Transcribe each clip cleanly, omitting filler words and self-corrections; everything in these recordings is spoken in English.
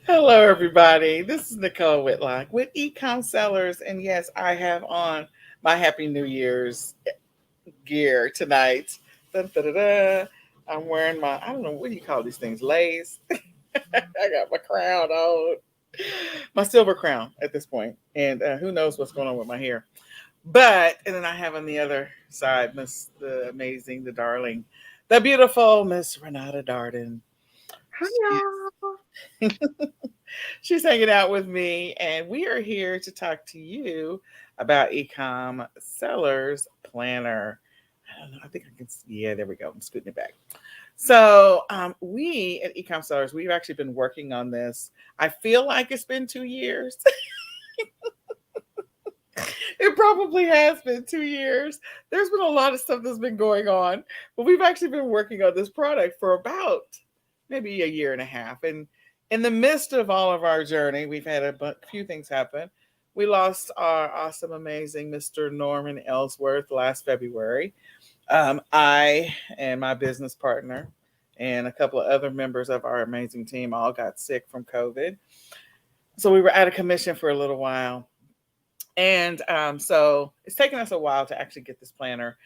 Hello, everybody. This is Nicole Whitlock with Ecom Sellers, and yes, I have on my Happy New Year's gear tonight. Dun, dun, dun, dun. I'm wearing my, I don't know, what do you call these things? Lays. I got my crown on, my silver crown at this point, and who knows what's going on with my hair. But, and then I have on the other side, Miss the amazing, the darling, the beautiful Miss Renata Darden. Hi, y'all. She's hanging out with me, and we are here to talk to you about Ecom Sellers Planner. I don't know. I think I can. Yeah, there we go. I'm scooting it back. So, we at Ecom Sellers, we've actually been working on this. I feel like it's been 2 years. It probably has been 2 years. There's been a lot of stuff that's been going on, but we've actually been working on this product for about maybe a year and a half. And in the midst of all of our journey, we've had a few things happen. We lost our awesome, amazing Mr. Norman Ellsworth last February. I and my business partner and a couple of other members of our amazing team all got sick from COVID. So we were out of commission for a little while. And so it's taken us a while to actually get this planner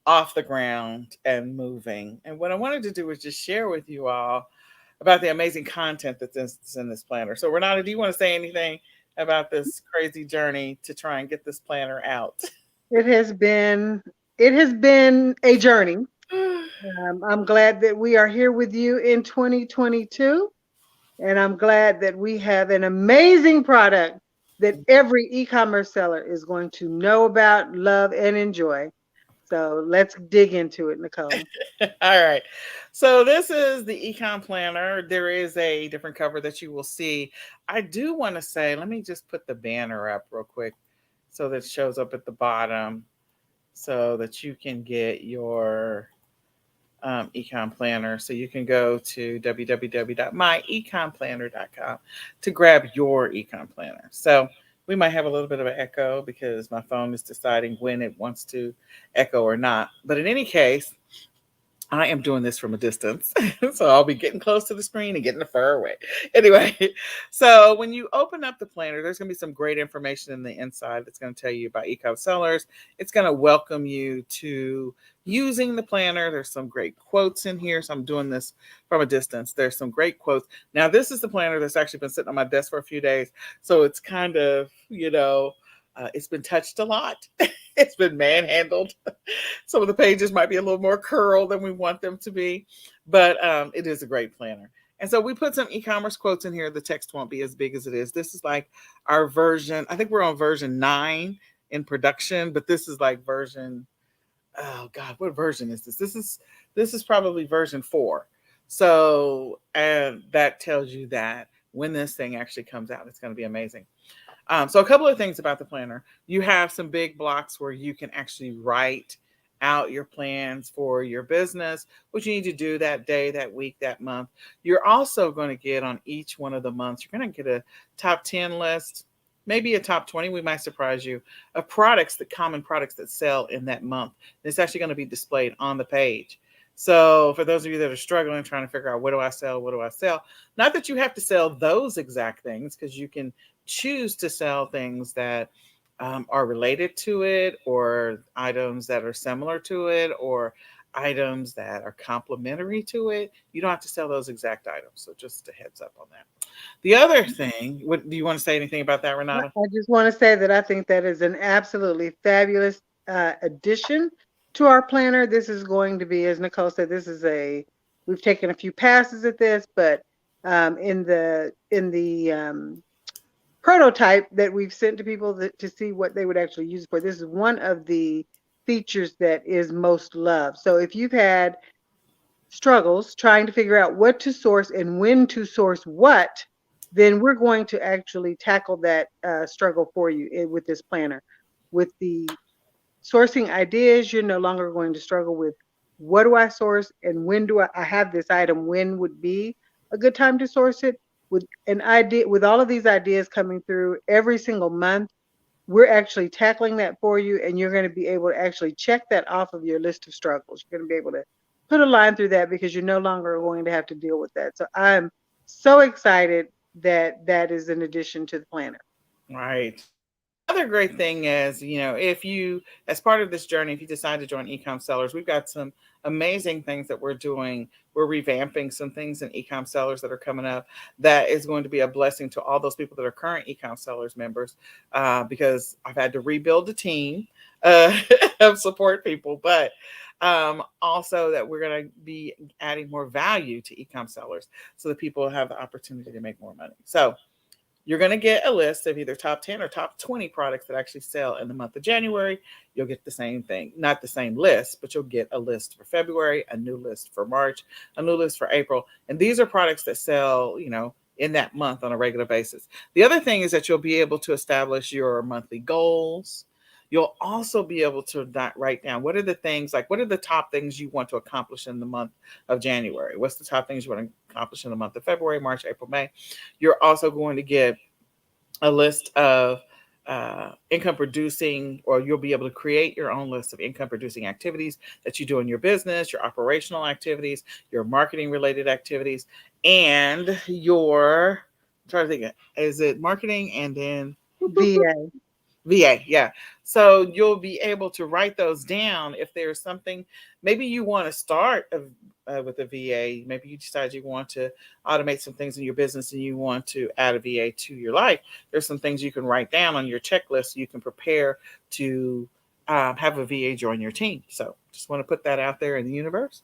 off the ground and moving. And what I wanted to do was just share with you all about the amazing content that's in this planner. So, Renata, do you want to say anything about this crazy journey to try and get this planner out? It has been it has been a journey. I'm glad that we are here with you in 2022, and I'm glad that we have an amazing product that every e-commerce seller is going to know about, love, and enjoy. So let's dig into it, Nicole. All right. So this is the Econ Planner. There is a different cover that you will see. I do want to say, let me just put the banner up real quick so that it shows up at the bottom so that you can get your Econ Planner. So you can go to www.myeconplanner.com to grab your Econ Planner. So we might have a little bit of an echo because my phone is deciding when it wants to echo or not. But in any case, I am doing this from a distance. So I'll be getting close to the screen and getting far away. Anyway, so when you open up the planner, there's going to be some great information in the inside that's going to tell you about eCom sellers. It's going to welcome you to using the planner. There's some great quotes in here. So I'm doing this from a distance. There's some great quotes. Now, this is the planner that's actually been sitting on my desk for a few days. So it's kind of, it's been touched a lot. It's been manhandled. Some of the pages might be a little more curled than we want them to be, but it is a great planner. And so we put some e-commerce quotes in here. The text won't be as big as it is. This is like our version. I think we're on version 9 in production, but this is like version. Oh God, what version is this? This is probably version 4. So and that tells you that when this thing actually comes out, it's going to be amazing. So a couple of things about the planner. You have some big blocks where you can actually write out your plans for your business, what you need to do that day, that week, that month. You're also going to get on each one of the months, you're going to get a top 10 list, maybe a top 20, we might surprise you, of products, the common products that sell in that month. It's actually going to be displayed on the page. So for those of you that are struggling, trying to figure out what do I sell, what do I sell, not that you have to sell those exact things, because you can choose to sell things that are related to it, or items that are similar to it, or items that are complementary to it. You don't have to sell those exact items. So just a heads up on that. The other thing, what do you want to say anything about that, Renata? I just want to say that I think that is an absolutely fabulous addition to our planner. This is going to be, as Nicole said, we've taken a few passes at this, but in the prototype that we've sent to people to see what they would actually use it for, this is one of the features that is most loved. So if you've had struggles trying to figure out what to source and when to source what, then we're going to actually tackle that struggle for you with this planner. With the sourcing ideas, you're no longer going to struggle with what do I source and when do I have this item, when would be a good time to source it. With an idea, with all of these ideas coming through every single month, we're actually tackling that for you, and you're going to be able to actually check that off of your list of struggles. You're going to be able to put a line through that because you're no longer going to have to deal with that. So I'm So excited that that is an addition to the planner. Right. Another great thing is, if you, as part of this journey, if you decide to join Ecom Sellers, we've got some amazing things that we're doing. We're revamping some things in Ecom Sellers that are coming up that is going to be a blessing to all those people that are current Ecom Sellers members, because I've had to rebuild the team uh, of support people, but also that we're going to be adding more value to Ecom Sellers so that people have the opportunity to make more money. So, you're going to get a list of either top 10 or top 20 products that actually sell in the month of January. You'll get the same thing, not the same list, but you'll get a list for February, a new list for March, a new list for April. And these are products that sell, in that month on a regular basis. The other thing is that you'll be able to establish your monthly goals. You'll also be able to write down what are the things, like what are the top things you want to accomplish in the month of January? What's the top things you want to accomplish in the month of February, March, April, May? You're also going to get a list of income producing, or you'll be able to create your own list of income producing activities that you do in your business, your operational activities, your marketing related activities, and your, I'm trying to think, is it marketing and then VA. VA, yeah. So you'll be able to write those down if there's something. Maybe you want to start with a VA. Maybe you decide you want to automate some things in your business and you want to add a VA to your life. There's some things you can write down on your checklist so you can prepare to have a VA join your team. So just want to put that out there in the universe.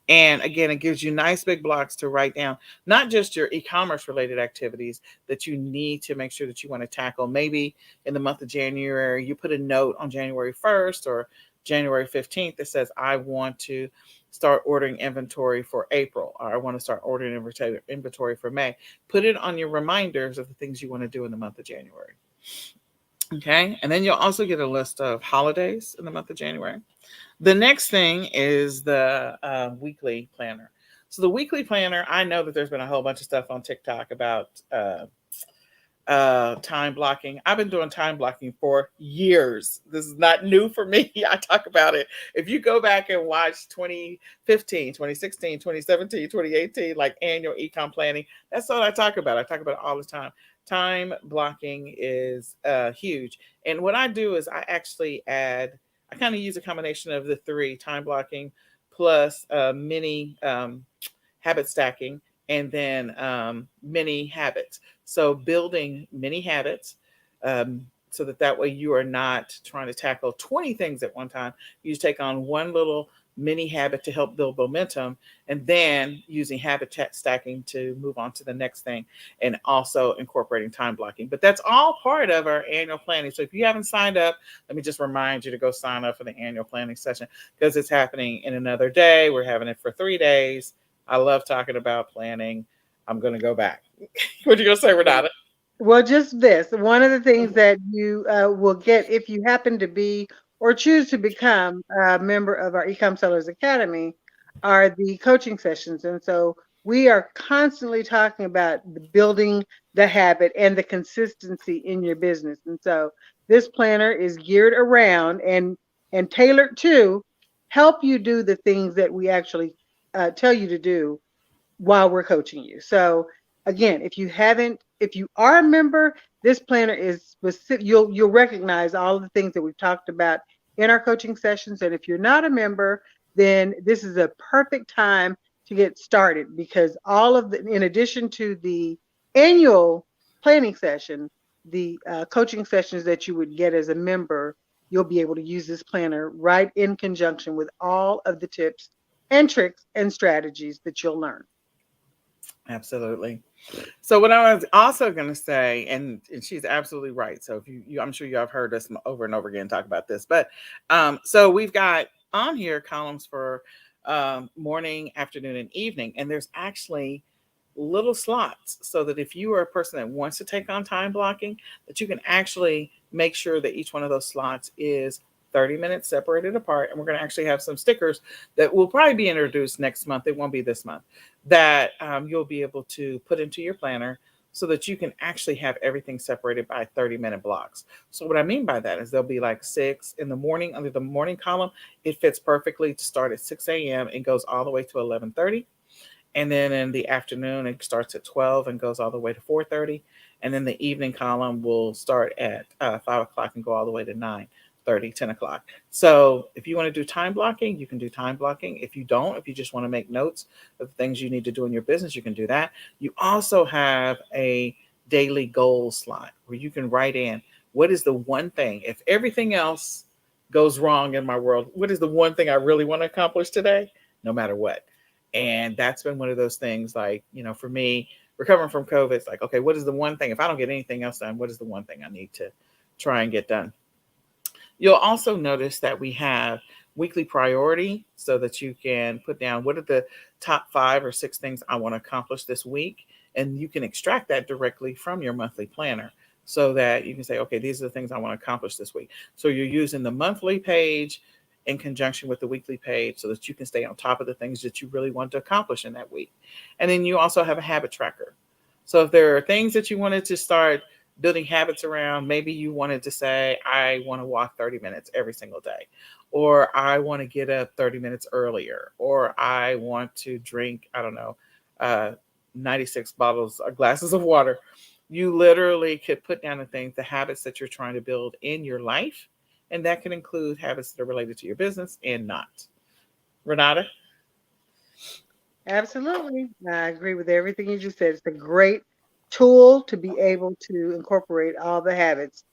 And again, it gives you nice big blocks to write down, not just your e-commerce related activities that you need to make sure that you want to tackle. Maybe in the month of January, you put a note on January 1st or January 15th that says, I want to start ordering inventory for April, or I want to start ordering inventory for May. Put it on your reminders of the things you want to do in the month of January. Okay. And then you'll also get a list of holidays in the month of January. The next thing is the weekly planner. So the weekly planner, I know that there's been a whole bunch of stuff on TikTok about time blocking. I've been doing time blocking for years. This is not new for me. I talk about it. If you go back and watch 2015, 2016, 2017, 2018, like annual econ planning, that's what I talk about. I talk about it all the time. Time blocking is huge. And what I do is I kind of use a combination of the three: time blocking plus mini habit stacking, and then mini habits. So building mini habits, so that way you are not trying to tackle 20 things at one time. You take on one little mini habit to help build momentum, and then using stacking to move on to the next thing, and also incorporating time blocking. But that's all part of our annual planning. So if you haven't signed up, let me just remind you to go sign up for the annual planning session, because it's happening in another day. We're having it for 3 days. I love talking about planning. I'm going to go back. What you going to say, Renata? Well, just this. One of the things that you will get if you happen to be or choose to become a member of our Ecom Sellers Academy are the coaching sessions. And so we are constantly talking about the building the habit and the consistency in your business. And so this planner is geared around and tailored to help you do the things that we actually tell you to do while we're coaching you. So again, if you are a member, this planner is specific. You'll recognize all of the things that we've talked about in our coaching sessions. And if you're not a member, then this is a perfect time to get started, because in addition to the annual planning session, the coaching sessions that you would get as a member, you'll be able to use this planner right in conjunction with all of the tips and tricks and strategies that you'll learn. Absolutely. So what I was also going to say, and she's absolutely right. So if I'm sure you have heard us over and over again talk about this, but so we've got on here columns for morning, afternoon, and evening, and there's actually little slots so that if you are a person that wants to take on time blocking, that you can actually make sure that each one of those slots is 30 minutes separated apart. And we're going to actually have some stickers that will probably be introduced next month. It won't be this month, that you'll be able to put into your planner so that you can actually have everything separated by 30-minute blocks. So what I mean by that is there'll be like 6 in the morning under the morning column. It fits perfectly to start at 6 a.m. and goes all the way to 11:30. And then in the afternoon, it starts at 12 and goes all the way to 4:30. And then the evening column will start at 5 o'clock and go all the way to 9:30, 10 o'clock. So if you want to do time blocking, you can do time blocking. If you don't, if you just want to make notes of the things you need to do in your business, you can do that. You also have a daily goal slot where you can write in what is the one thing, if everything else goes wrong in my world, what is the one thing I really want to accomplish today, no matter what? And that's been one of those things, like, for me, recovering from COVID, it's like, okay, what is the one thing? If I don't get anything else done, what is the one thing I need to try and get done? You'll also notice that we have weekly priority so that you can put down what are the top 5 or 6 things I want to accomplish this week. And you can extract that directly from your monthly planner so that you can say, okay, these are the things I want to accomplish this week. So you're using the monthly page in conjunction with the weekly page so that you can stay on top of the things that you really want to accomplish in that week. And then you also have a habit tracker. So if there are things that you wanted to start building habits around, maybe you wanted to say, I want to walk 30 minutes every single day, or I want to get up 30 minutes earlier, or I want to drink, I don't know, uh, 96 bottles or glasses of water. You literally could put down the things, the habits that you're trying to build in your life. And that can include habits that are related to your business and not. Renata? Absolutely. I agree with everything you just said. It's a great tool to be able to incorporate all the habits.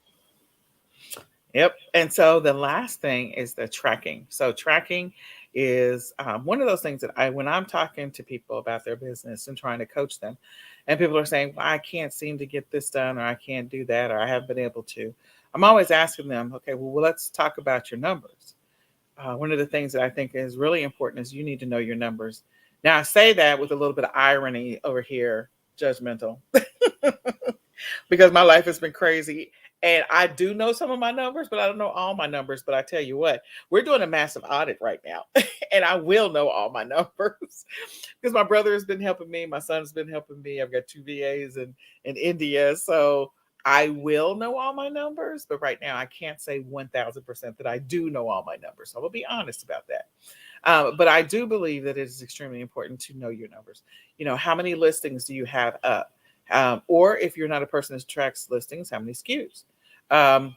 Yep. And so the last thing is the tracking. So tracking is one of those things that when I'm talking to people about their business and trying to coach them, and people are saying, well, I can't seem to get this done, or I can't do that, or I haven't been able to. I'm always asking them, okay, well, let's talk about your numbers. One of the things that I think is really important is you need to know your numbers. Now, I say that with a little bit of irony over here, judgmental, because my life has been crazy. And I do know some of my numbers, but I don't know all my numbers. But I tell you what, we're doing a massive audit right now. And I will know all my numbers because my brother has been helping me. My son's been helping me. I've got 2 VAs in India. So I will know all my numbers. But right now, I can't say 1000% that I do know all my numbers. So I will be honest about that. But I do believe that it is extremely important to know your numbers. How many listings do you have up? Or if you're not a person that tracks listings, how many SKUs? Um,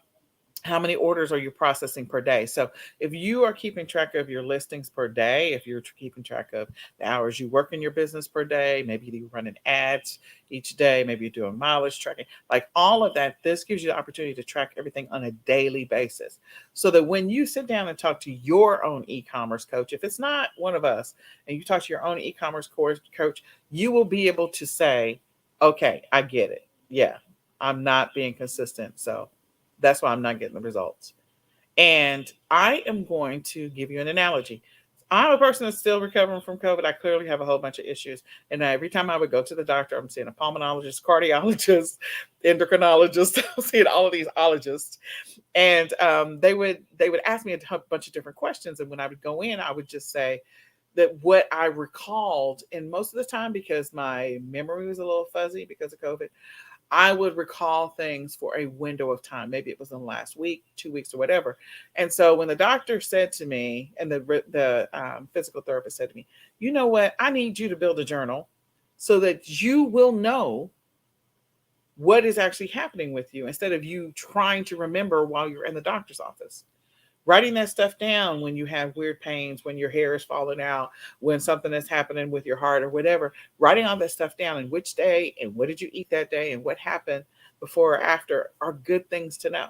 how many orders are you processing per day? So if you are keeping track of your listings per day, if you're keeping track of the hours you work in your business per day, maybe you're running ads each day, maybe you're doing mileage tracking, like all of that, this gives you the opportunity to track everything on a daily basis. So that when you sit down and talk to your own e-commerce coach, if it's not one of us, and you talk to your own e-commerce coach, you will be able to say, okay, I get it. Yeah, I'm not being consistent. So that's why I'm not getting the results. And I am going to give you an analogy. I'm a person that's still recovering from COVID. I clearly have a whole bunch of issues. And every time I would go to the doctor, I'm seeing a pulmonologist, cardiologist, endocrinologist, I'm seeing all of these ologists. And they would ask me a bunch of different questions. And when I would go in, I would just say that what I recalled, and most of the time, because my memory was a little fuzzy because of COVID, I would recall things for a window of time. Maybe it was in the last week, 2 weeks, or whatever. And so when the doctor said to me, and the physical therapist said to me, you know what? I need you to build a journal so that you will know what is actually happening with you instead of you trying to remember while you're in the doctor's office. Writing that stuff down when you have weird pains, when your hair is falling out, when something is happening with your heart or whatever, writing all that stuff down and which day and what did you eat that day and what happened before or after are good things to know.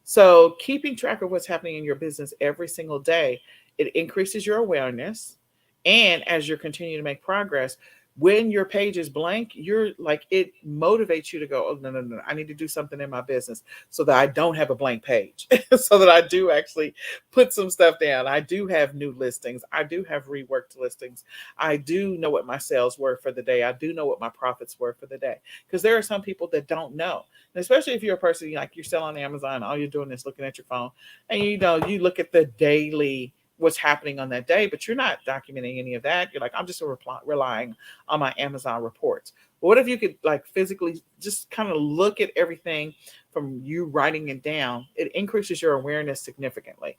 So keeping track of what's happening in your business every single day, it increases your awareness. And as you're continuing to make progress, when your page is blank, you're like, it motivates you to go, oh, no, no, no, I need to do something in my business so that I don't have a blank page, so that I do actually put some stuff down. I do have new listings. I do have reworked listings. I do know what my sales were for the day. I do know what my profits were for the day. Because there are some people that don't know. And especially if you're a person like you're still on Amazon, all you're doing is looking at your phone, and you look at the daily what's happening on that day, but you're not documenting any of that. You're like, I'm just relying on my Amazon reports. But what if you could like physically just kind of look at everything from you writing it down? It increases your awareness significantly.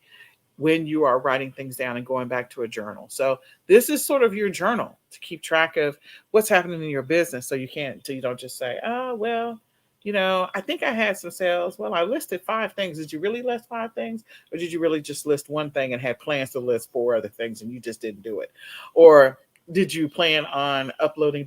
when you are writing things down and going back to a journal. So this is sort of your journal to keep track of what's happening in your business. So you don't just say, oh, well, I think I had some sales. Well, I listed 5 things. Did you really list 5 things? Or did you really just list one thing and had plans to list 4 other things and you just didn't do it? Or did you plan on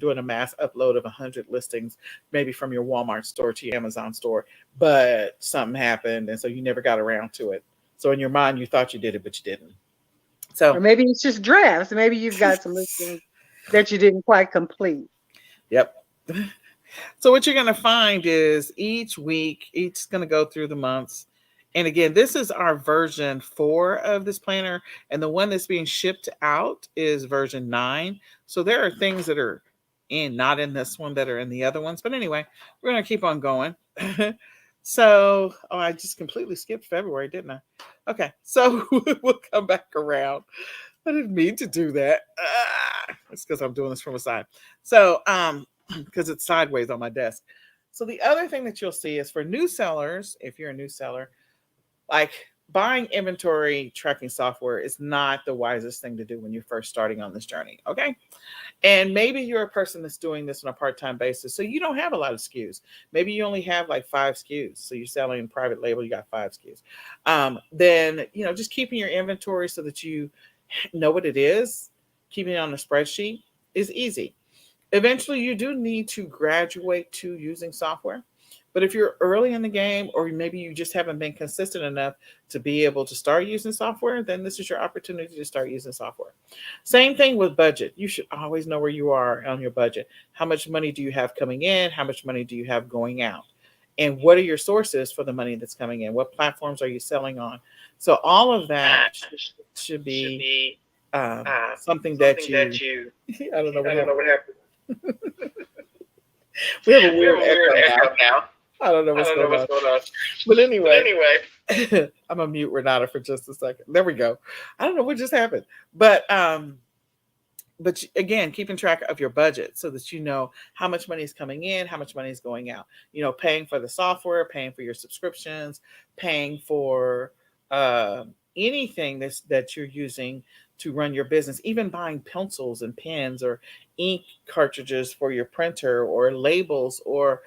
doing a mass upload of 100 listings, maybe from your Walmart store to your Amazon store, but something happened and so you never got around to it? So in your mind, you thought you did it, but you didn't. Or So, maybe it's just drafts. Maybe you've got some listings that you didn't quite complete. yep. So what you're going to find is each week, each going to go through the months. And again, this is our version 4 of this planner. And the one that's being shipped out is version 9. So there are things that are not in this one that are in the other ones. But anyway, we're going to keep on going. So, I just completely skipped February, didn't I? Okay, so we'll come back around. I didn't mean to do that. It's because I'm doing this from a side. So, because it's sideways on my desk. So the other thing that you'll see is for new sellers, if you're a new seller, like buying inventory tracking software is not the wisest thing to do when you're first starting on this journey. Okay. And maybe you're a person that's doing this on a part-time basis. So you don't have a lot of SKUs. Maybe you only have like 5 SKUs. So you're selling private label, you got 5 SKUs. Then, just keeping your inventory so that you know what it is, keeping it on a spreadsheet is easy. Eventually, you do need to graduate to using software. But if you're early in the game, or maybe you just haven't been consistent enough to be able to start using software, then this is your opportunity to start using software. Same thing with budget. You should always know where you are on your budget. How much money do you have coming in? How much money do you have going out? And what are your sources for the money that's coming in? What platforms are you selling on? So all of that should be something that you, I don't know what happened. We have a weird echo now. I don't know what's going on. But anyway, I'm gonna mute Renata for just a second. There we go. I don't know what just happened. But again, keeping track of your budget so that you know how much money is coming in, how much money is going out. Paying for the software, paying for your subscriptions, paying for anything that you're using to run your business, even buying pencils and pens or ink cartridges for your printer or labels, or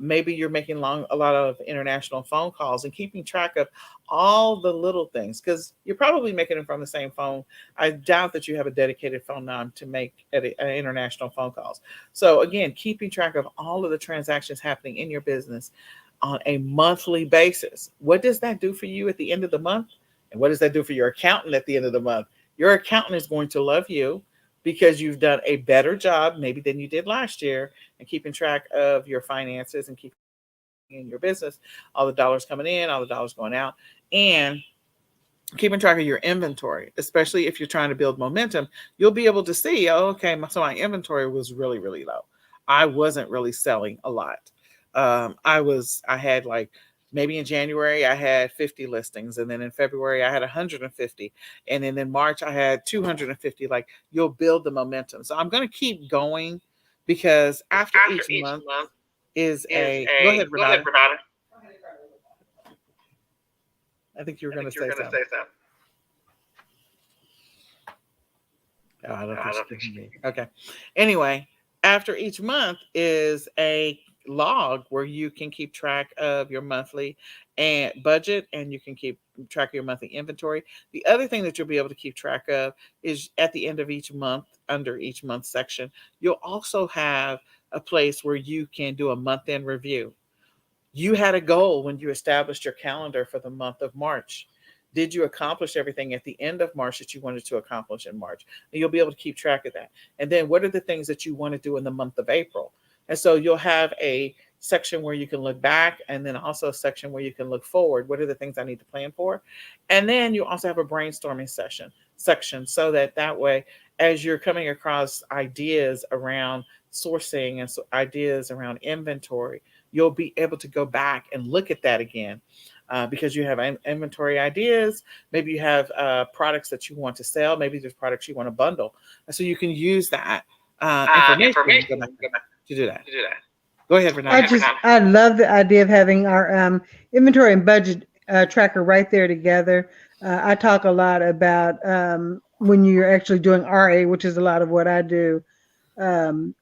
maybe you're making a lot of international phone calls and keeping track of all the little things, because you're probably making them from the same phone. I doubt that you have a dedicated phone number to make international phone calls. So again, keeping track of all of the transactions happening in your business on a monthly basis. What does that do for you at the end of the month? And what does that do for your accountant at the end of the month? Your accountant is going to love you because you've done a better job maybe than you did last year and keeping track of your finances and keeping in your business, all the dollars coming in, all the dollars going out, and keeping track of your inventory. Especially if you're trying to build momentum, you'll be able to see, oh, okay, so my inventory was really, really low. I wasn't really selling a lot. I had like, maybe in January I had 50 listings, and then in February I had 150, and then in March I had 250. Like, you'll build the momentum. So I'm going to keep going, because after each month is a go ahead, Renata. I think you were going to say something. Oh, I don't think she can hear me. Okay. Anyway, after each month is a log where you can keep track of your monthly and budget, and you can keep track of your monthly inventory. The other thing that you'll be able to keep track of is at the end of each month, under each month section, you'll also have a place where you can do a month-end review. You had a goal when you established your calendar for the month of March. Did you accomplish everything at the end of March that you wanted to accomplish in March? And you'll be able to keep track of that. And then what are the things that you want to do in the month of April? And so you'll have a section where you can look back, and then also a section where you can look forward. What are the things I need to plan for? And then you also have a brainstorming section, so that way, as you're coming across ideas around sourcing and ideas around inventory, you'll be able to go back and look at that again, because you have inventory ideas. Maybe you have products that you want to sell. Maybe there's products you want to bundle. And so you can use that information to do that. Go ahead, Renata. I love the idea of having our inventory and budget tracker right there together. I talk a lot about when you're actually doing RA, which is a lot of what I do,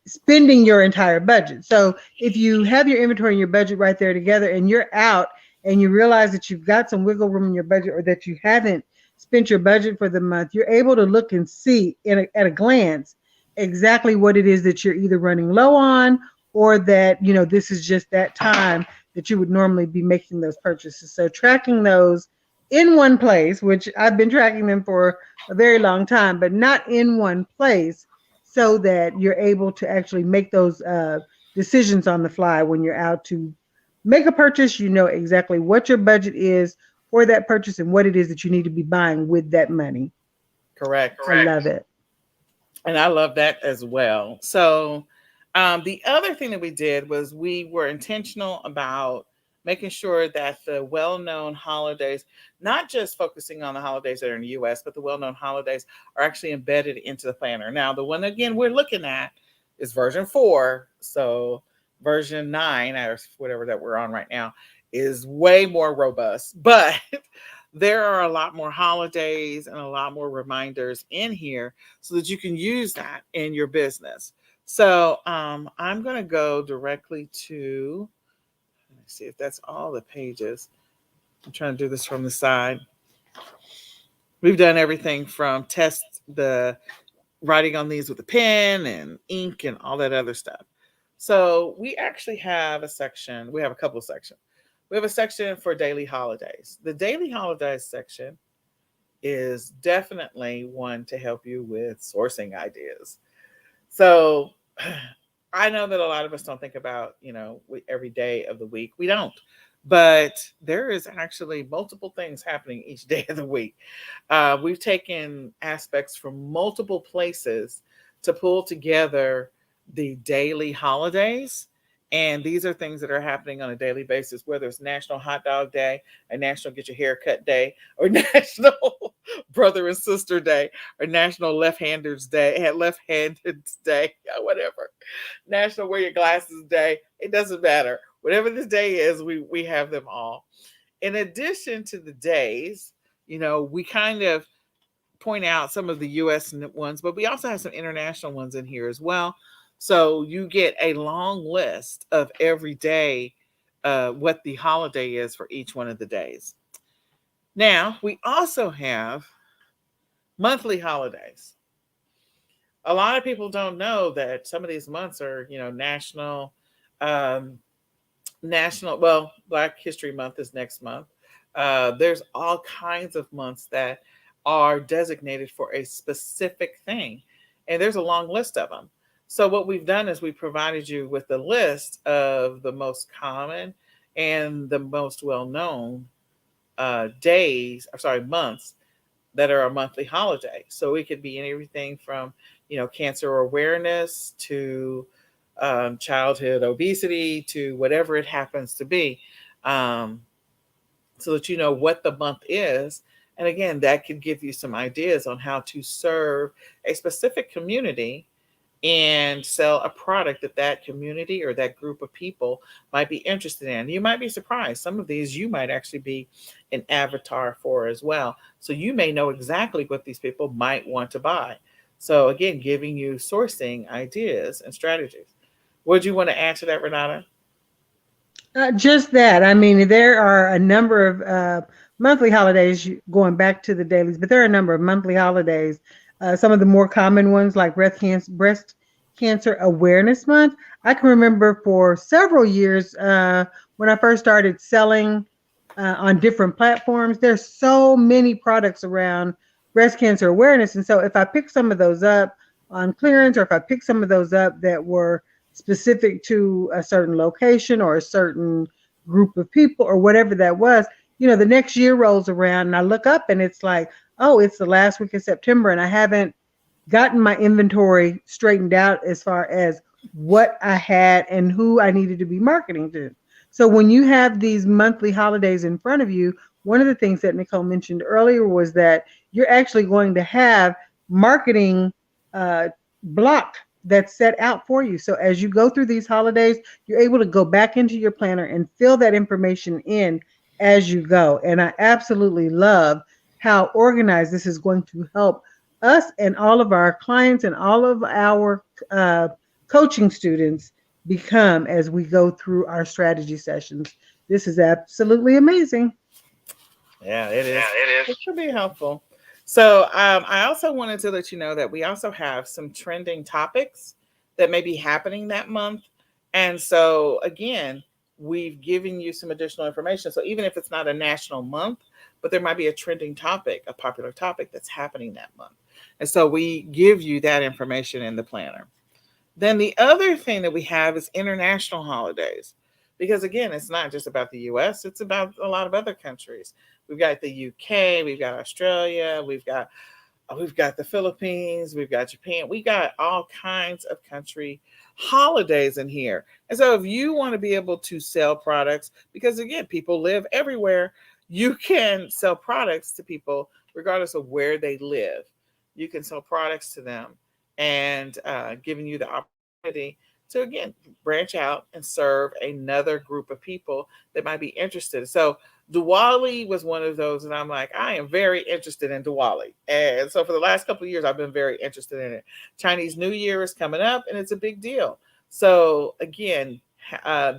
spending your entire budget. So if you have your inventory and your budget right there together and you're out and you realize that you've got some wiggle room in your budget or that you haven't spent your budget for the month, you're able to look and see at a glance exactly what it is that you're either running low on or that, this is just that time that you would normally be making those purchases. So tracking those in one place, which I've been tracking them for a very long time, but not in one place so that you're able to actually make those decisions on the fly when you're out to make a purchase. You know exactly what your budget is for that purchase and what it is that you need to be buying with that money. Correct. I love it. And I love that as well. So, the other thing that we did was we were intentional about making sure that the well known holidays, not just focusing on the holidays that are in the US, but the well known holidays are actually embedded into the planner. Now, the one again we're looking at is version 4. So, version 9, or whatever that we're on right now, is way more robust. But there are a lot more holidays and a lot more reminders in here so that you can use that in your business. So I'm going to go directly to, let me see if that's all the pages. I'm trying to do this from the side. We've done everything from test the writing on these with a pen and ink and all that other stuff. So we actually have a section, we have a couple of sections. We have a section for daily holidays. The daily holidays section is definitely one to help you with sourcing ideas. So I know that a lot of us don't think about, every day of the week. We don't. But there is actually multiple things happening each day of the week. We've taken aspects from multiple places to pull together the daily holidays. And these are things that are happening on a daily basis, whether it's National Hot Dog Day, a National Get Your Hair Cut Day, or National Brother and Sister Day, or National Left-Handers Day, Left-Handed Day, whatever. National Wear Your Glasses Day. It doesn't matter. Whatever the day is, we have them all. In addition to the days, we kind of point out some of the US ones, but we also have some international ones in here as well. So you get a long list of every day, what the holiday is for each one of the days. Now, we also have monthly holidays. A lot of people don't know that some of these months are, um, well, Black History Month is next month. There's all kinds of months that are designated for a specific thing, and there's a long list of them. So what we've done is we provided you with a list of the most common and the most well-known months that are a monthly holiday. So it could be everything from, cancer awareness to childhood obesity to whatever it happens to be, um, so that you know what the month is. And again, that could give you some ideas on how to serve a specific community and sell a product that that community or that group of people might be interested in. You might be surprised. Some of these you might actually be an avatar for as well. So you may know exactly what these people might want to buy. So again, giving you sourcing ideas and strategies. What do you want to add to that, Renata? Just that. I mean, there are a number of monthly holidays going back to the dailies, but there are a number of monthly holidays. Some of the more common ones, like breast cancer awareness month. I can remember for several years when I first started selling on different platforms. There's so many products around breast cancer awareness, and so if I pick some of those up on clearance, or if I pick some of those up that were specific to a certain location or a certain group of people or whatever that was, the next year rolls around and I look up and it's like, oh, it's the last week of September and I haven't gotten my inventory straightened out as far as what I had and who I needed to be marketing to. So when you have these monthly holidays in front of you, one of the things that Nicole mentioned earlier was that you're actually going to have marketing block that's set out for you. So as you go through these holidays, you're able to go back into your planner and fill that information in as you go. And I absolutely love how organized this is going to help us and all of our clients and all of our coaching students become as we go through our strategy sessions. This is absolutely amazing. Yeah, it Yeah, is. it It is. should be helpful. So, I also wanted to let you know that we also have some trending topics that may be happening that month. And so, again, we've given you some additional information. So, even if it's not a national month, but there might be a trending topic, a popular topic that's happening that month. And so, we give you that information in the planner. Then the other thing that we have is international holidays. Because again, it's not just about the US, it's about a lot of other countries. We've got the UK, we've got Australia, we've got the Philippines, we've got Japan, we got all kinds of country holidays in here. And so if you want to be able to sell products, because again, people live everywhere, you can sell products to people regardless of where they live. You can sell products to them and giving you the opportunity to again branch out and serve another group of people that might be interested. So Diwali was one of those, and I'm like, I am very interested in Diwali. And so for the last couple of years, I've been very interested in it. Chinese New Year is coming up, and it's a big deal. So again,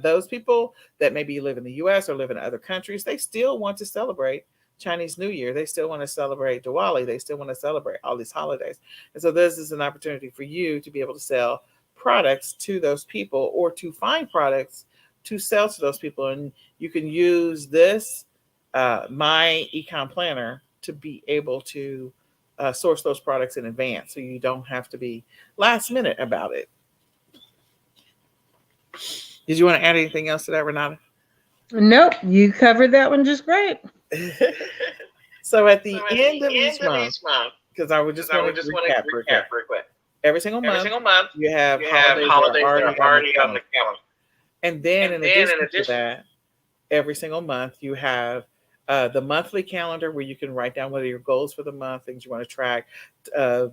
those people that maybe live in the U.S. or live in other countries, they still want to celebrate Chinese New Year. They still want to celebrate Diwali. They still want to celebrate all these holidays. And so this is an opportunity for you to be able to sell products to those people or to find products to sell to those people. And you can use this my Econ Planner to be able to source those products in advance, so you don't have to be last minute about it. Did you want to add anything else to that, Renata? Nope, you covered that one just great. So at the So at end the of each end of month, each month, because I would just because I want to would just want to recap real quick. recap real quick. Every single Every month, single month, you have you have holidays that are holidays that already are on the already on calendar. the calendar. And then And in then in addition to addition, that, every single month you have the monthly calendar where you can write down what are your goals for the month, things you want to track,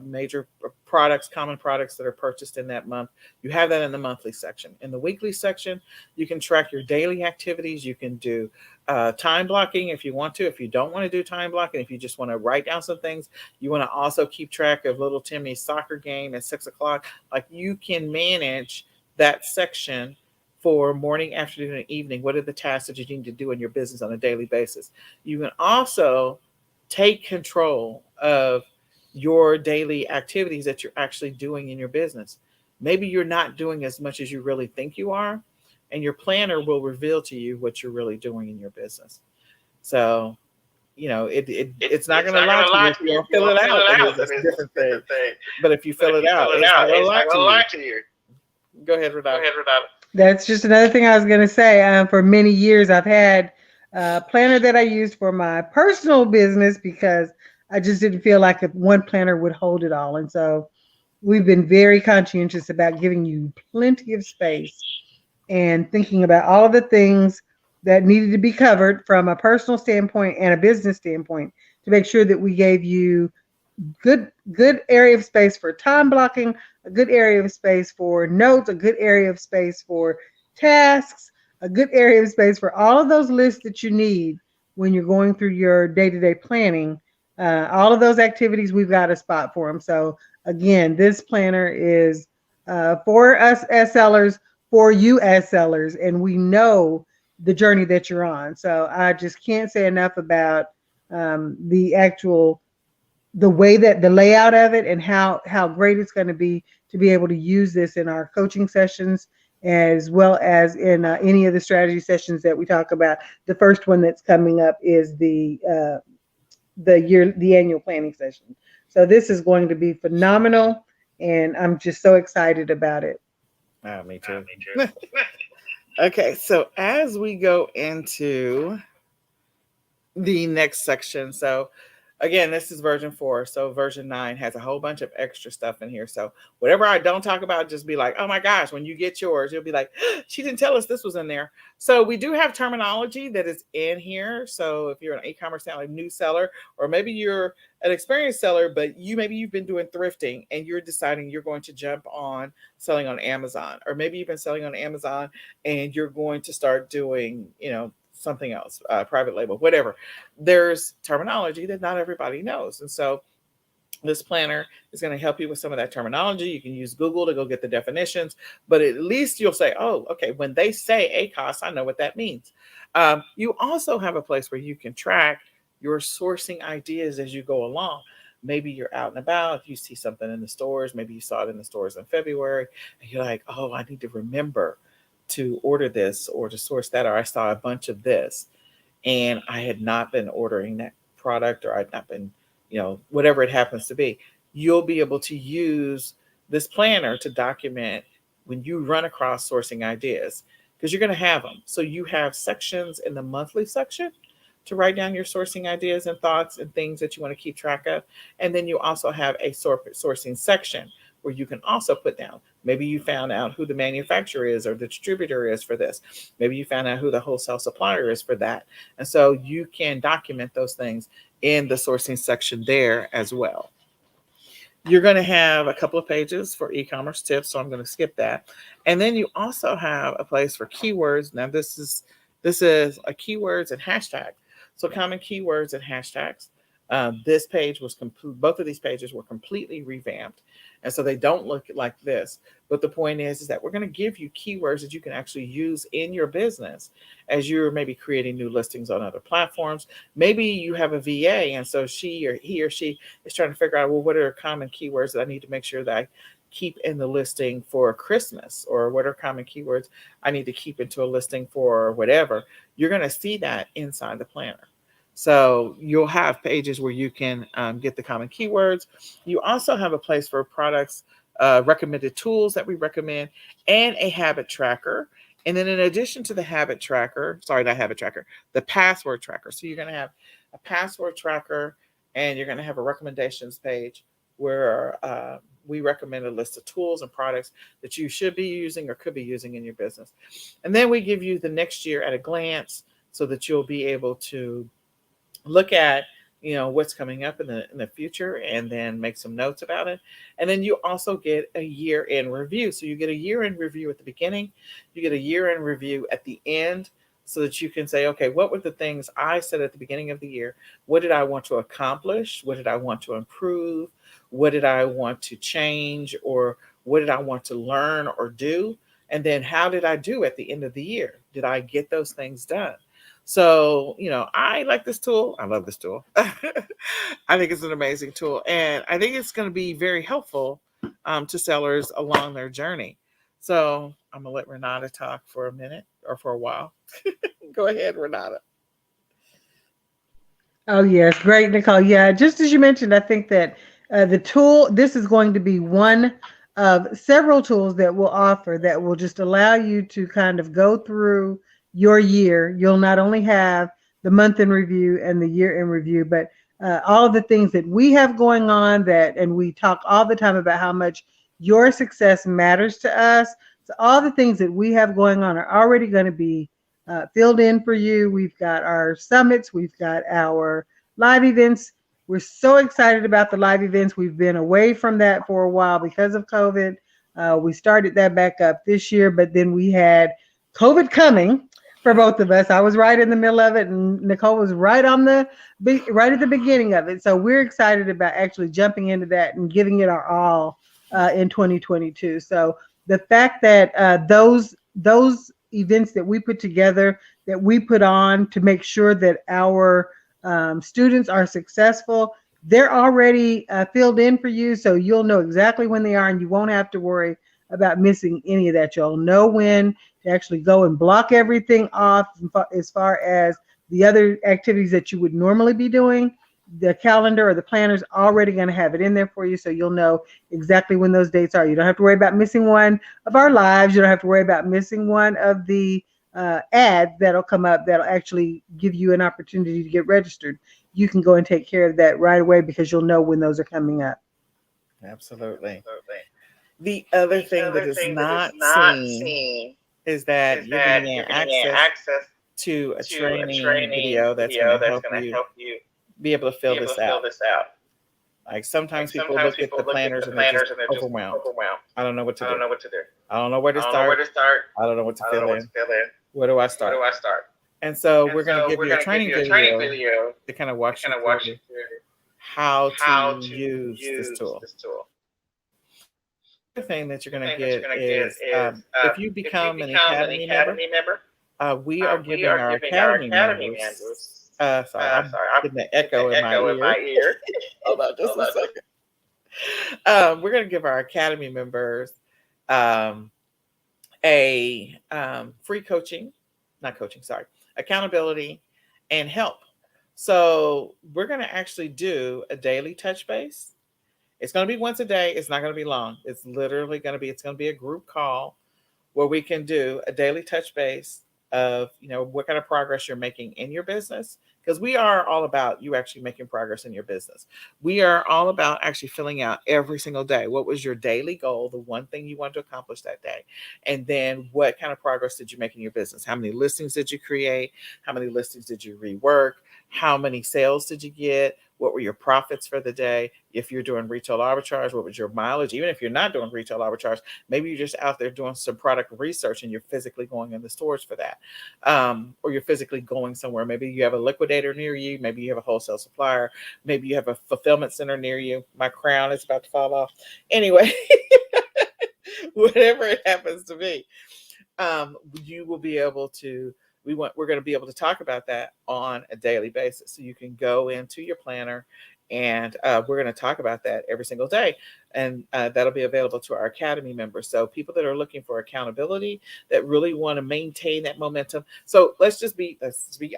major products, common products that are purchased in that month. You have that in the monthly section. In the weekly section, you can track your daily activities. You can do time blocking if you want to. If you don't want to do time blocking, if you just want to write down some things, you want to also keep track of little Timmy's soccer game at 6 o'clock. Like you can manage that section for morning, afternoon, and evening. What are the tasks that you need to do in your business on a daily basis? You can also take control of your daily activities that you're actually doing in your business. Maybe you're not doing as much as you really think you are, and your planner will reveal to you what you're really doing in your business. So, it's not it's going to not lie gonna to you lie if to you you if don't you fill don't it fill out. it It out. is a It is a different thing. different thing. But if you But fill if it you out, fill it it's not out, going to it's lie not to gonna you. lie to you. Go ahead, Go Renata. ahead, Renata. That's just another thing I was going to say. For many years, I've had a planner that I used for my personal business because I just didn't feel like one planner would hold it all. And so we've been very conscientious about giving you plenty of space and thinking about all of the things that needed to be covered from a personal standpoint and a business standpoint to make sure that we gave you good area of space for time blocking, a good area of space for notes, a good area of space for tasks, a good area of space for all of those lists that you need when you're going through your day-to-day planning. All of those activities, we've got a spot for them. So again, this planner is for us as sellers, for you as sellers, and we know the journey that you're on. So I just can't say enough about the way that the layout of it and how great it's going to be able to use this in our coaching sessions as well as in any of the strategy sessions that we talk about. The first one that's coming up is the annual planning session. So this is going to be phenomenal, and I'm just so excited about it. Me too. Me too. Okay, so as we go into the next section. So again, this is version 4. So version 9 has a whole bunch of extra stuff in here. So whatever I don't talk about, just be like, oh my gosh, when you get yours, you'll be like, she didn't tell us this was in there. So we do have terminology that is in here. So if you're an e-commerce seller, new seller, or maybe you're an experienced seller, but maybe you've been doing thrifting and you're deciding you're going to jump on selling on Amazon, or maybe you've been selling on Amazon and you're going to start doing, something else, private label, whatever. There's terminology that not everybody knows. And so this planner is going to help you with some of that terminology. You can use Google to go get the definitions, but at least you'll say, oh, okay, when they say ACOS, I know what that means. You also have a place where you can track your sourcing ideas as you go along. Maybe you're out and about, you see something in the stores, maybe you saw it in the stores in February, and you're like, oh, I need to remember to order this or to source that, or I saw a bunch of this and I had not been ordering that product, or I'd not been, whatever it happens to be. You'll be able to use this planner to document when you run across sourcing ideas, because you're going to have them. So you have sections in the monthly section to write down your sourcing ideas and thoughts and things that you want to keep track of. And then you also have a sourcing section where you can also put down, maybe you found out who the manufacturer is or the distributor is for this. Maybe you found out who the wholesale supplier is for that. And so you can document those things in the sourcing section there as well. You're going to have a couple of pages for e-commerce tips, so I'm going to skip that. And then you also have a place for keywords. Now this is a keywords and hashtags. So common keywords and hashtags. This page was both of these pages were completely revamped, and so they don't look like this. But the point is that we're going to give you keywords that you can actually use in your business as you're maybe creating new listings on other platforms. Maybe you have a VA, and so he or she is trying to figure out, well, what are common keywords that I need to make sure that I keep in the listing for Christmas, or what are common keywords I need to keep into a listing for whatever. You're going to see that inside the planner. So you'll have pages where you can get the common keywords. You also have a place for products, recommended tools that we recommend, and a habit tracker. And then in addition to the habit tracker, sorry, not habit tracker, the password tracker. So you're going to have a password tracker, and you're going to have a recommendations page where we recommend a list of tools and products that you should be using or could be using in your business. And then we give you the next year at a glance so that you'll be able to look at what's coming up in the future, and then make some notes about it. And then you also get a year in review. So you get a year in review at the beginning, you get a year in review at the end, so that you can say, okay, what were the things I said at the beginning of the year? What did I want to accomplish? What did I want to improve? What did I want to change? Or what did I want to learn or do? And then how did I do at the end of the year? Did I get those things done? So, I like this tool. I love this tool. I think it's an amazing tool. And I think it's going to be very helpful to sellers along their journey. So I'm going to let Renata talk for a minute or for a while. Go ahead, Renata. Oh, yes. Great, Nicole. Yeah, just as you mentioned, I think that this is going to be one of several tools that we'll offer that will just allow you to kind of go through your year. You'll not only have the month in review and the year in review, but all of the things that we have going on and we talk all the time about how much your success matters to us. So all the things that we have going on are already going to be filled in for you. We've got our summits, we've got our live events. We're so excited about the live events. We've been away from that for a while because of COVID. We started that back up this year, but then we had COVID coming for both of us. I was right in the middle of it, and Nicole was right at the beginning of it. So we're excited about actually jumping into that and giving it our all in 2022. So the fact that those events that we put together, that we put on to make sure that our students are successful, they're already filled in for you. So you'll know exactly when they are, and you won't have to worry about missing any of that. You'll know when to actually go and block everything off as far as the other activities that you would normally be doing. The calendar or the planner's already going to have it in there for you, so you'll know exactly when those dates are. You don't have to worry about missing one of our lives. You don't have to worry about missing one of the ads that'll come up that'll actually give you an opportunity to get registered. You can go and take care of that right away because you'll know when those are coming up. Absolutely. The other thing that is not seen is that you're going to gain access to a training video that's going to help you be able to fill this out. Like sometimes people look at the planners and they're just overwhelmed. I don't know what to do. I don't know where to start. I don't know what to fill in. Where do I start? And so And we're going to so give we're you a going to give training you a training video video to kind of to walk you kind of walk through you through how to how to use this use tool. this tool. The other thing that you're The going to thing that you're get going to get is is if you if you become an become an Academy member, Academy member, we are we giving are our giving our Academy Academy members. members. Sorry, I'm Sorry, I'm getting the getting echo the in my echo in ear. my ear. Hold on just Hold a on, just second. We're going to give our Academy members um, a free coaching, not coaching, sorry, accountability and help. So we're going to actually do a daily touch base. It's going to be once a day. It's not going to be long. It's literally going to be, it's going to be a group call where we can do a daily touch base of, what kind of progress you're making in your business, because we are all about you actually making progress in your business. We are all about actually filling out every single day what was your daily goal, the one thing you want to accomplish that day, and then what kind of progress did you make in your business. How many listings did you create? How many listings did you rework? How many sales did you get? What were your profits for the day? If you're doing retail arbitrage, what was your mileage? Even if you're not doing retail arbitrage, maybe you're just out there doing some product research and you're physically going in the stores for that. Or you're physically going somewhere. Maybe you have a liquidator near you. Maybe you have a wholesale supplier. Maybe you have a fulfillment center near you. My crown is about to fall off. Anyway, whatever it happens to be, you will be able to, we're going to be able to talk about that on a daily basis. So you can go into your planner and we're going to talk about that every single day. And that'll be available to our Academy members. So people that are looking for accountability, that really want to maintain that momentum. So let's be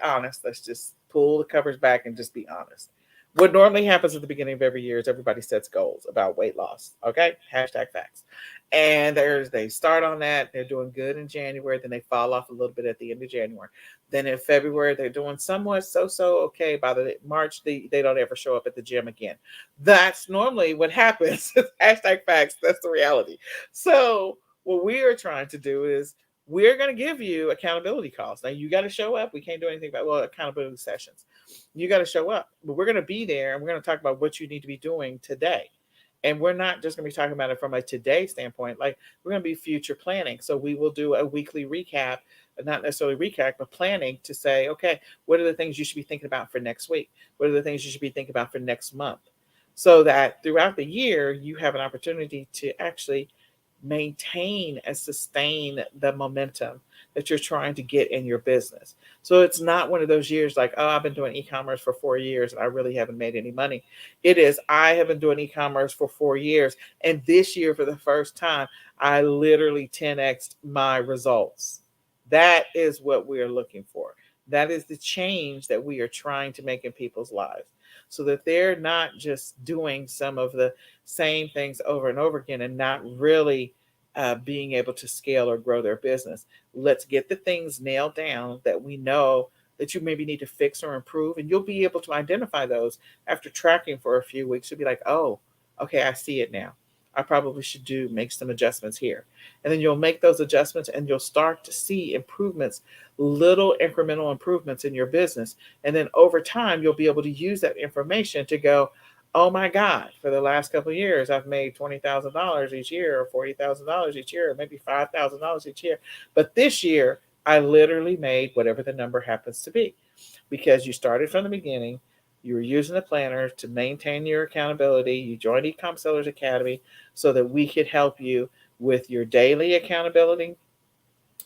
honest. Let's just pull the covers back and just be honest. What normally happens at the beginning of every year is everybody sets goals about weight loss. Okay. Hashtag facts. And they start on that. They're doing good in January. Then they fall off a little bit at the end of January. Then in February, they're doing somewhat so okay. By the March, they don't ever show up at the gym again. That's normally what happens. Hashtag facts. That's the reality. So what we are trying to do is we're going to give you accountability calls. Now you got to show up. We can't do anything about, accountability sessions. You got to show up, but we're going to be there and we're going to talk about what you need to be doing today. And we're not just going to be talking about it from a today standpoint. Like, we're going to be future planning. So we will do a weekly recap, not necessarily recap, but planning to say, okay, what are the things you should be thinking about for next week? What are the things you should be thinking about for next month? So that throughout the year, you have an opportunity to actually maintain and sustain the momentum that you're trying to get in your business. So it's not one of those years like, oh, I've been doing e-commerce for 4 years and I really haven't made any money. It is, I have been doing e-commerce for 4 years. And this year, for the first time, I literally 10x'd my results. That is what we're looking for. That is the change that we are trying to make in people's lives, so that they're not just doing some of the same things over and over again and not really being able to scale or grow their business. Let's get the things nailed down that we know that you maybe need to fix or improve. And you'll be able to identify those after tracking for a few weeks. You'll be like, oh, okay, I see it now. I probably should make some adjustments here. And then you'll make those adjustments and you'll start to see improvements, little incremental improvements in your business. And then over time, you'll be able to use that information to go, oh my God, for the last couple of years, I've made $20,000 each year or $40,000 each year, or maybe $5,000 each year. But this year, I literally made whatever the number happens to be, because you started from the beginning. You were using the planner to maintain your accountability. You joined Ecom Sellers Academy so that we could help you with your daily accountability,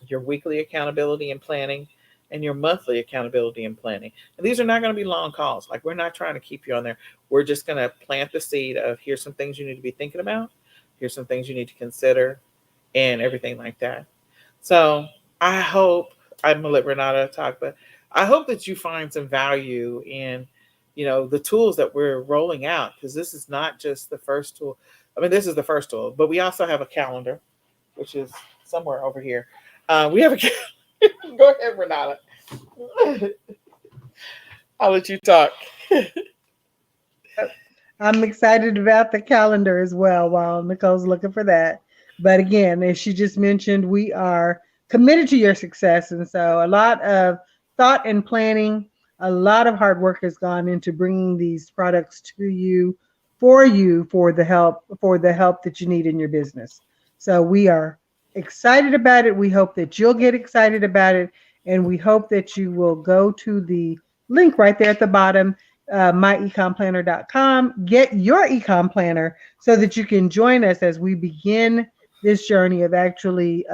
your weekly accountability and planning, and your monthly accountability and planning. And these are not going to be long calls. Like, we're not trying to keep you on there. We're just going to plant the seed of, here's some things you need to be thinking about. Here's some things you need to consider, and everything like that. So I hope, I'm going to let Renata talk, but I hope that you find some value in, the tools that we're rolling out, because this is not just the first tool. I mean, this is the first tool, but we also have a calendar, which is somewhere over here. We have a Go ahead, Renata. I'll let you talk. I'm excited about the calendar as well while Nicole's looking for that. But again, as she just mentioned, we are committed to your success. And so a lot of thought and planning, a lot of hard work has gone into bringing these products to you for the help that you need in your business. So we are excited about it. We hope that you'll get excited about it. And we hope that you will go to the link right there at the bottom, myecomplanner.com. Get your ecom planner so that you can join us as we begin this journey of actually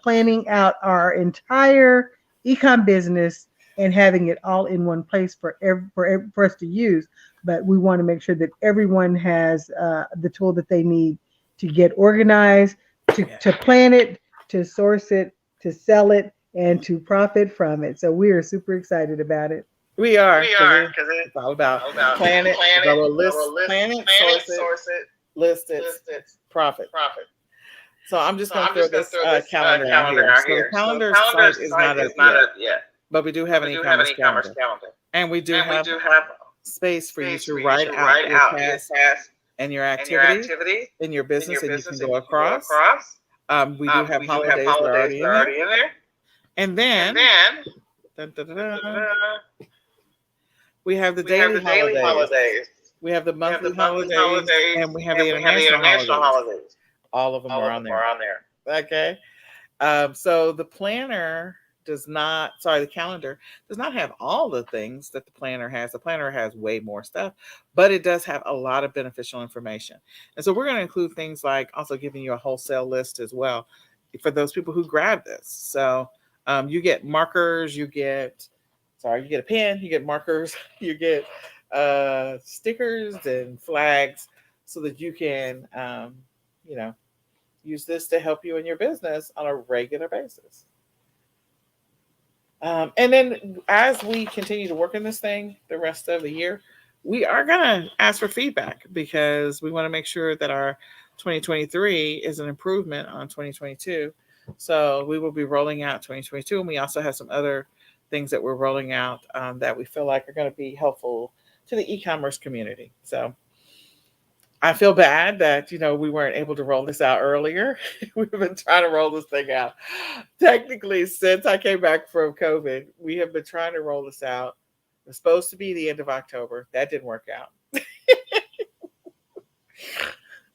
planning out our entire ecom business and having it all in one place for us to use. But we want to make sure that everyone has the tool that they need to get organized, to plan it, to source it, to sell it, and to profit from it. So we are super excited about it. We are, We because are, because it's it's all about all about plan it, plan it, develop a list, plan it, plan it, source it, source it, list it, list it, profit. profit. So I'm just So going to I'm throw just going to this throw this calendar out calendar here. out So the here. So the calendar calendar site is site not up is not yet, up yet, but we do have but an we do have an e-commerce e-commerce calendar. calendar. And we do And we have do have space for you space to for you write to out write your out your tasks tasks and your and your activities activities in your in your business, and you can business, and go you can go across. across. We do have We do have holidays that are holidays already that in are there. already in there. And And then then we have the we have daily the daily holidays. holidays. We have the We have monthly the monthly holidays, holidays, and we have the and we have the international international holidays. holidays. All of them All are of on them are there. on there. Okay. So the planner does not, sorry, the calendar does not have all the things that the planner has. The planner has way more stuff, but it does have a lot of beneficial information. And so we're going to include things like also giving you a wholesale list as well for those people who grab this. So you get markers, you get a pen, you get markers, you get stickers and flags so that you can, you know, use this to help you in your business on a regular basis. And then as we continue to work in this thing the rest of the year, we are going to ask for feedback because we want to make sure that our 2023 is an improvement on 2022. So we will be rolling out 2022. And we also have some other things that we're rolling out that we feel like are going to be helpful to the e-commerce community. So I feel bad that, we weren't able to roll this out earlier. We've been trying to roll this thing out. Technically, since I came back from COVID, we have been trying to roll this out. It was supposed to be the end of October. That didn't work out.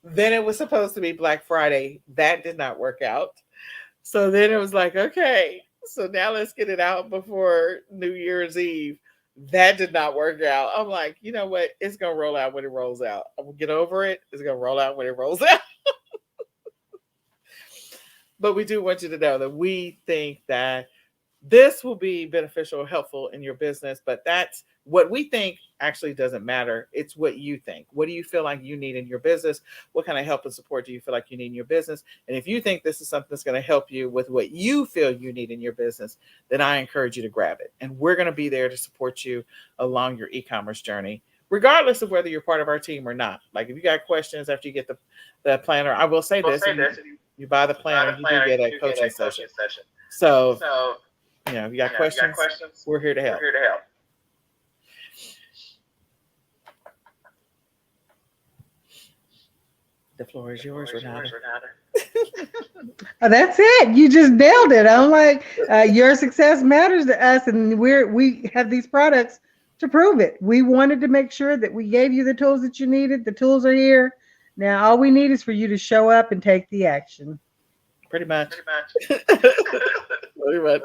Then it was supposed to be Black Friday. That did not work out. So then it was like, okay, so now let's get it out before New Year's Eve. That did not work out. I'm like, you know what? It's going to roll out when it rolls out. I'm going to get over it. It's going to roll out when it rolls out. But we do want you to know that we think that this will be beneficial, helpful in your business. But that's what we think actually doesn't matter. It's what you think. What do you feel like you need in your business? What kind of help and support do you feel like you need in your business? And if you think this is something that's going to help you with what you feel you need in your business, then I encourage you to grab it. And we're going to be there to support you along your e-commerce journey, regardless of whether you're part of our team or not. Like if you got questions after you get the planner, I will say this. You buy the planner, you do get a coaching session. So if you got questions, we're here to help. The floor is yours, Renata. Oh, that's it. You just nailed it. I'm like, your success matters to us, and we have these products to prove it. We wanted to make sure that we gave you the tools that you needed. The tools are here. Now, all we need is for you to show up and take the action. Pretty much. Pretty much.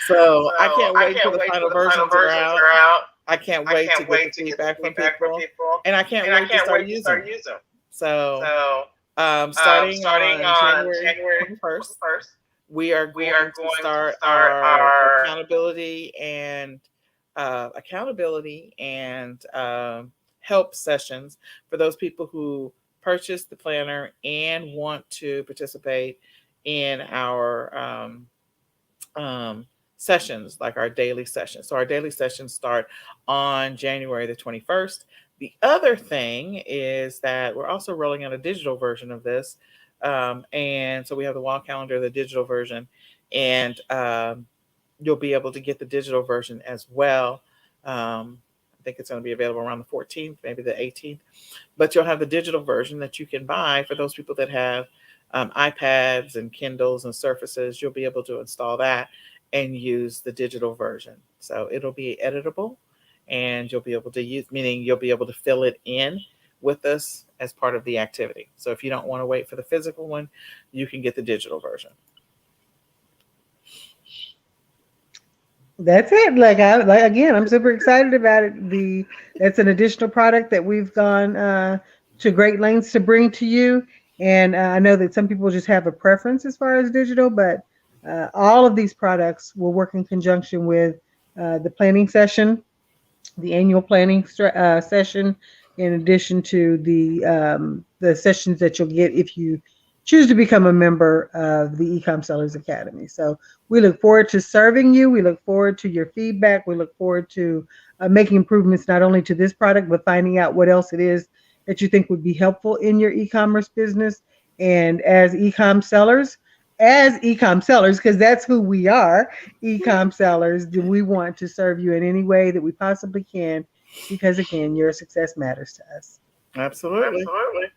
So I can't wait till the final versions are out. I can't wait to get the feedback from people. And I can't wait to start using them. So starting on January 21st, we are going to start our accountability and help sessions for those people who purchase the planner and want to participate in our sessions, like our daily sessions. So our daily sessions start on January the 21st. The other thing is that we're also rolling out a digital version of this. And so we have the wall calendar, the digital version, and you'll be able to get the digital version as well. I think it's going to be available around the 14th, maybe the 18th. But you'll have the digital version that you can buy for those people that have iPads and Kindles and Surfaces. You'll be able to install that and use the digital version. So it'll be editable, and you'll be able to use, meaning you'll be able to fill it in with us as part of the activity. So if you don't want to wait for the physical one, you can get the digital version. That's it. Again, I'm super excited about it. That's an additional product that we've gone to great lengths to bring to you. And I know that some people just have a preference as far as digital, but all of these products will work in conjunction with the planning session, the annual planning session, in addition to the sessions that you'll get if you choose to become a member of the Ecom Sellers Academy. So we look forward to serving you. We look forward to your feedback. We look forward to making improvements not only to this product, but finding out what else it is that you think would be helpful in your e-commerce business. And as ecom sellers, because that's who we are, ecom sellers, do we want to serve you in any way that we possibly can, because again, your success matters to us. Absolutely. Absolutely.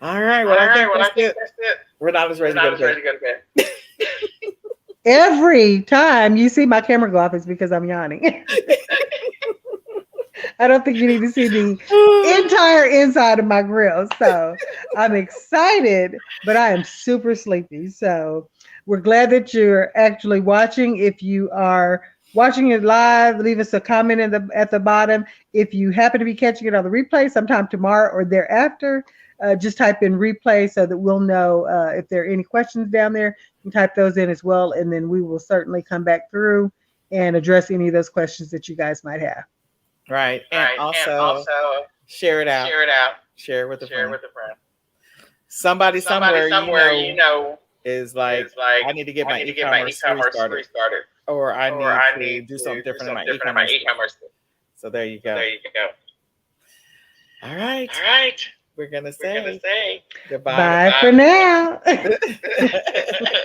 All right. Well, All I right. think Well, I that's think it. that's it. We're not as ready to go to bed. Ready to go to bed. Every time you see my camera go off, it's because I'm yawning. I don't think you need to see the entire inside of my grill. So I'm excited, but I am super sleepy. So we're glad that you're actually watching. If you are watching it live, leave us a comment at the bottom. If you happen to be catching it on the replay sometime tomorrow or thereafter, just type in replay so that we'll know if there are any questions down there. You can type those in as well, and then we will certainly come back through and address any of those questions that you guys might have. Right. And Right. also, And also share it out. share it out. Share it with a Share it friend. with a friend. Somebody somewhere you know is like, is like, I need to get I my need to get my e-commerce e-commerce restarted, restarted, or I or I need to need do to something do different in my something different in my e-commerce. e-commerce. So there you go. There you go. All right. All right. We're gonna We're gonna say say goodbye. bye for now.